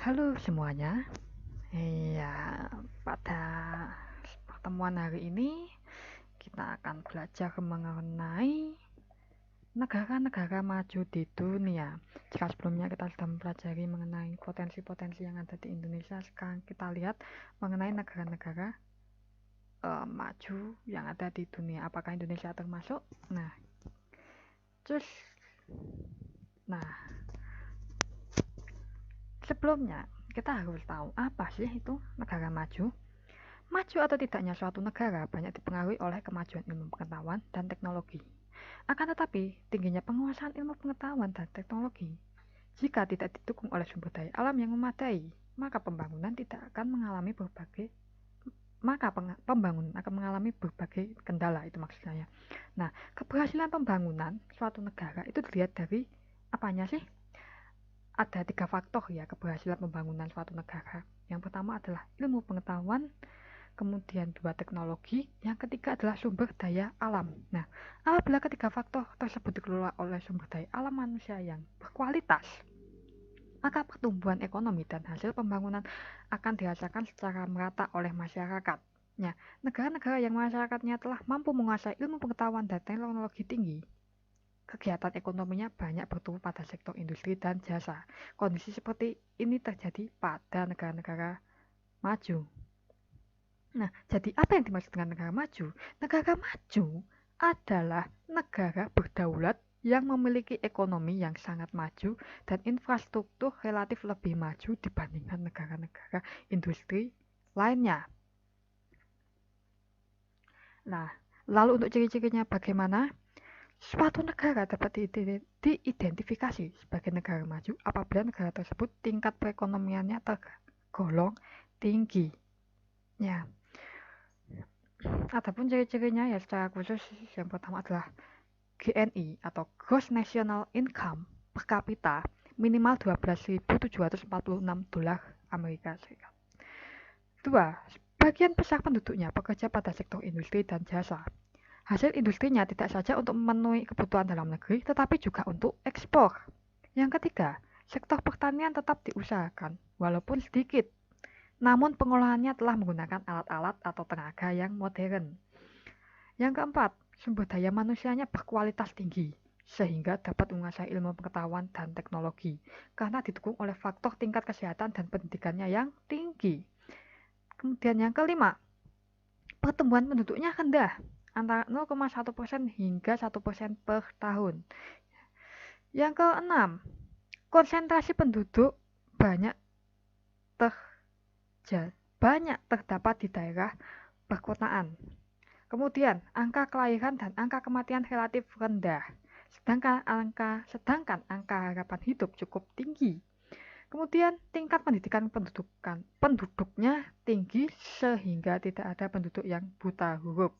Halo semuanya. Iya, pada pertemuan hari ini kita akan belajar mengenai negara-negara maju di dunia. Jika sebelumnya kita sudah mempelajari mengenai potensi-potensi yang ada di Indonesia, sekarang kita lihat mengenai negara-negara maju yang ada di dunia. Apakah Indonesia termasuk? Terus, nah, sebelumnya kita harus tahu apa sih itu negara maju. Maju atau tidaknya suatu negara banyak dipengaruhi oleh kemajuan ilmu pengetahuan dan teknologi. Akan tetapi, tingginya penguasaan ilmu pengetahuan dan teknologi, jika tidak didukung oleh sumber daya alam yang memadai, maka pembangunan tidak akan mengalami berbagai pembangunan akan mengalami berbagai kendala, itu maksud saya. Nah, keberhasilan pembangunan suatu negara itu dilihat dari apanya sih? Ada 3 faktor ya keberhasilan pembangunan suatu negara. Yang pertama adalah ilmu pengetahuan, kemudian 2 teknologi, yang ketiga adalah sumber daya alam. Nah, apabila ketiga faktor tersebut dikelola oleh sumber daya alam manusia yang berkualitas, maka pertumbuhan ekonomi dan hasil pembangunan akan dirasakan secara merata oleh masyarakat. Nah, negara-negara yang masyarakatnya telah mampu menguasai ilmu pengetahuan dan teknologi tinggi, kegiatan ekonominya banyak bertumbuh pada sektor industri dan jasa. Kondisi seperti ini terjadi pada negara-negara maju. Nah, jadi apa yang dimaksud dengan negara maju? Negara maju adalah negara berdaulat yang memiliki ekonomi yang sangat maju dan infrastruktur relatif lebih maju dibandingkan negara-negara industri lainnya. Nah, lalu untuk ciri-cirinya bagaimana? Suatu negara dapat diidentifikasi sebagai negara maju apabila negara tersebut tingkat perekonomiannya tergolong tinggi. Ya, adapun ciri-cirinya ya secara khusus yang pertama adalah GNI atau Gross National Income per kapita minimal 12.746 dolar Amerika Serikat. 2. Sebagian besar penduduknya bekerja pada sektor industri dan jasa. Hasil industrinya tidak saja untuk memenuhi kebutuhan dalam negeri, tetapi juga untuk ekspor. Yang ketiga, sektor pertanian tetap diusahakan, walaupun sedikit. Namun pengolahannya telah menggunakan alat-alat atau tenaga yang modern. Yang keempat, sumber daya manusianya berkualitas tinggi, sehingga dapat menguasai ilmu pengetahuan dan teknologi, karena didukung oleh faktor tingkat kesehatan dan pendidikannya yang tinggi. Kemudian yang kelima, pertumbuhan penduduknya rendah, antara 0,1% hingga 1% per tahun. Yang keenam, konsentrasi penduduk banyak terdapat di daerah perkotaan. Kemudian, angka kelahiran dan angka kematian relatif rendah, sedangkan angka harapan hidup cukup tinggi. Kemudian, tingkat pendidikan penduduknya tinggi sehingga tidak ada penduduk yang buta huruf.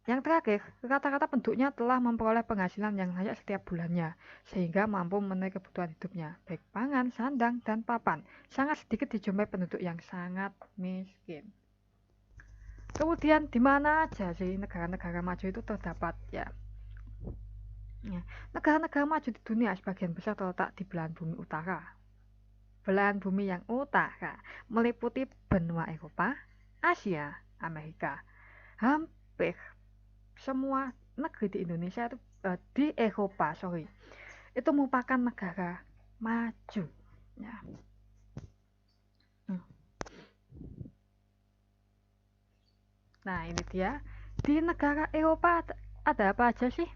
Yang terakhir, rata-rata penduduknya telah memperoleh penghasilan yang layak setiap bulannya, sehingga mampu memenuhi kebutuhan hidupnya, baik pangan, sandang, dan papan. Sangat sedikit dijumpai penduduk yang sangat miskin. Kemudian, di mana aja sih negara-negara maju itu terdapat? Ya, negara-negara maju di dunia sebagian besar terletak di belahan bumi utara. Belahan bumi yang utara meliputi benua Eropa, Asia, Amerika. Hampir semua negeri di Indonesia itu di Eropa itu merupakan negara maju ya. Nah ini dia, di negara Eropa ada apa aja sih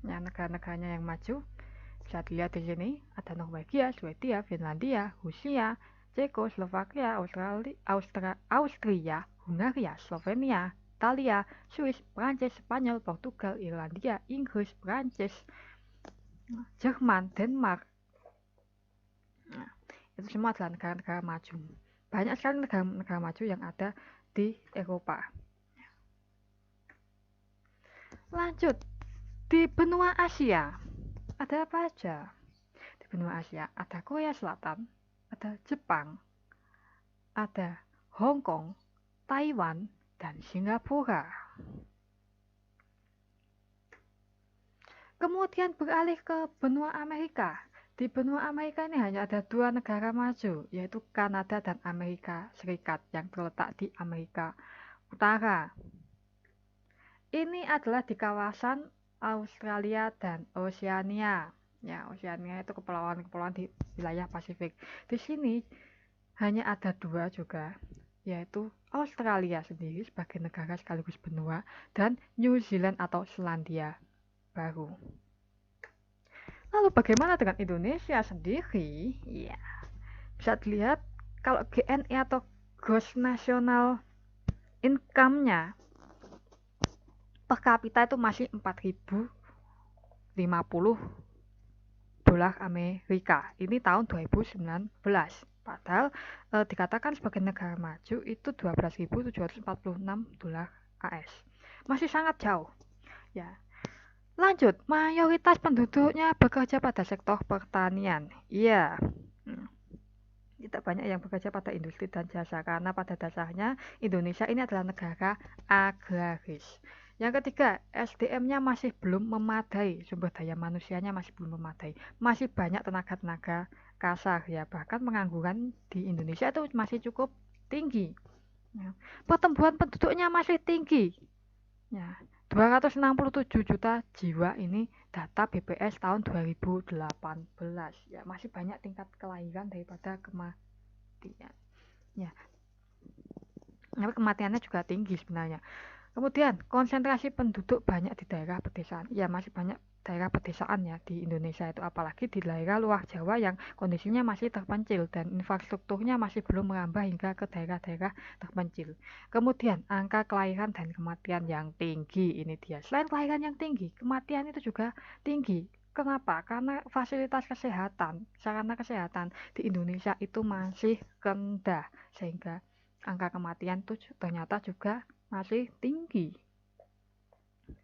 ya negara-negaranya yang maju. Bisa dilihat di sini ada Norwegia, Swedia, Finlandia, Rusia, Cekoslovakia, Austria, Hungaria, Slovenia, Italia, Swiss, Prancis, Spanyol, Portugal, Irlandia, Inggris, Prancis, Jerman, Denmark. Nah, itu semua adalah negara-negara maju. Banyak sekali negara-negara maju yang ada di Eropa. Lanjut, di benua Asia ada apa aja? Di benua Asia ada Korea Selatan, ada Jepang, ada Hong Kong, Taiwan, dan Singapura. Kemudian beralih ke benua Amerika. Di Di benua Amerika ini hanya ada dua negara maju, yaitu Kanada dan Amerika Serikat yang terletak di Amerika Utara. Ini adalah di kawasan Australia dan Oceania. Ya, Oceania itu kepulauan-kepulauan di wilayah Pasifik. Di sini hanya ada dua juga, yaitu Australia sendiri sebagai negara sekaligus benua dan New Zealand atau Selandia Baru. Lalu bagaimana dengan Indonesia sendiri? Ya, bisa dilihat kalau GNI atau Gross National Income-nya per kapita itu masih 4.050 dolar Amerika. Ini tahun 2019. Padahal dikatakan sebagai negara maju itu 12.746 dolar AS. Masih sangat jauh. Ya. Lanjut, mayoritas penduduknya bekerja pada sektor pertanian. Iya. Tidak banyak yang bekerja pada industri dan jasa karena pada dasarnya Indonesia ini adalah negara agraris. Yang ketiga, SDM-nya masih belum memadai, sumber daya manusianya masih belum memadai. Masih banyak tenaga-tenaga kasar ya, bahkan pengangguran di Indonesia itu masih cukup tinggi. Ya. Pertumbuhan penduduknya masih tinggi. Ya, 267 juta jiwa ini data BPS tahun 2018. Ya, masih banyak tingkat kelahiran daripada kematian. Ya. Tapi kematiannya juga tinggi sebenarnya. Kemudian, konsentrasi penduduk banyak di daerah pedesaan. Ya, masih banyak daerah pedesaan ya di Indonesia itu, apalagi di daerah luar Jawa yang kondisinya masih terpencil dan infrastrukturnya masih belum merambah hingga ke daerah-daerah terpencil. Kemudian angka kelahiran dan kematian yang tinggi, ini dia. Selain kelahiran yang tinggi, kematian itu juga tinggi. Kenapa? Karena fasilitas kesehatan, sarana kesehatan di Indonesia itu masih rendah, sehingga angka kematian itu ternyata juga masih tinggi.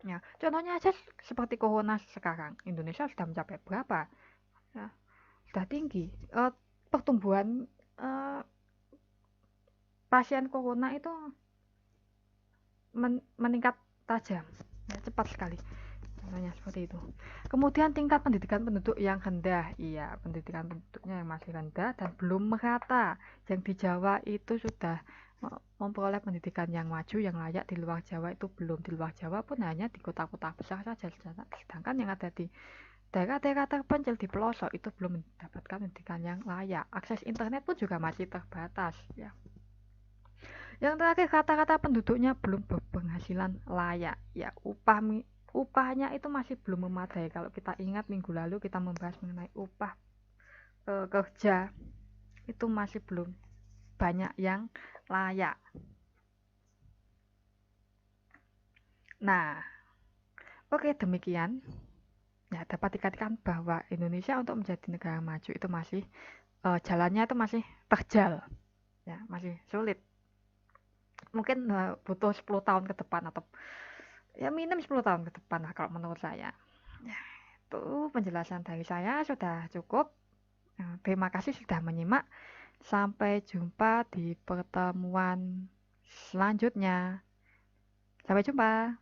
Ya, contohnya aja seperti corona sekarang, Indonesia sudah mencapai berapa? Ya, sudah tinggi. Pertumbuhan pasien corona itu meningkat tajam, ya, cepat sekali. Contohnya seperti itu. Kemudian tingkat pendidikan penduduk yang rendah, iya, pendidikan penduduknya yang masih rendah dan belum merata. Yang di Jawa itu sudah memperoleh pendidikan yang maju, yang layak. Di luar Jawa itu belum. Di luar Jawa pun hanya di kota-kota besar saja, sedangkan yang ada di daerah-daerah terpencil di pelosok itu belum mendapatkan pendidikan yang layak. Akses internet pun juga masih terbatas ya. Yang terakhir, kata-kata penduduknya belum berpenghasilan layak ya. Upahnya itu masih belum memadai. Kalau kita ingat minggu lalu kita membahas mengenai upah kerja, itu masih belum banyak yang layak. Nah, oke, demikian. Ya, dapat dikatakan bahwa Indonesia untuk menjadi negara maju itu masih jalannya itu masih terjal. Ya, masih sulit. Mungkin butuh 10 tahun ke depan atau ya minim 10 tahun ke depan lah kalau menurut saya. Ya, itu penjelasan dari saya sudah cukup. Terima kasih sudah menyimak. Sampai jumpa di pertemuan selanjutnya. Sampai jumpa.